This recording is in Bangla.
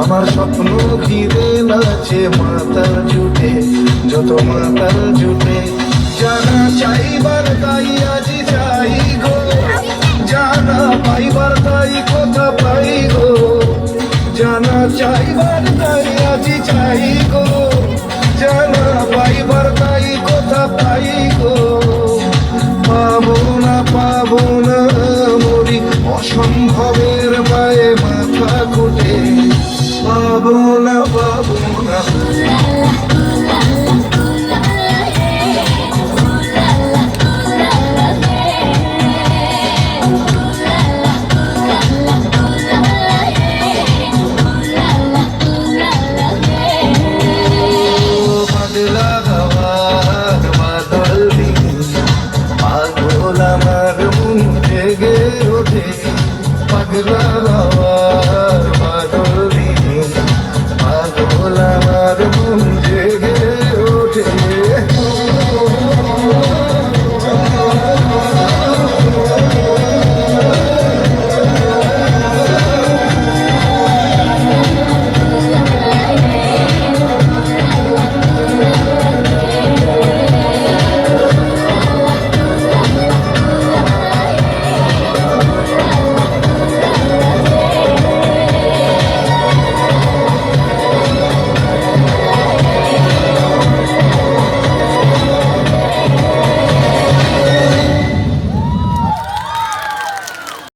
আমার স্বপ্ন ঘিরে নাচে মাতাল জুটে, যত মাতাল জুটে। জানা চাইবার তাই আজি চাই গো, জানা পাইবার তাই কথা পাই গো। জানা চাইবার তাই আজি চাই গো, জানা পাইবার তাই কথা পাই গো। পাবো না মরি অসম্ভবের পায়ে মাথা কুটে। পাবো না পাগলা হাওয়ার বাদল দিন, পাগল আমার মন জেগে ওঠে। পাগলা হাওয়া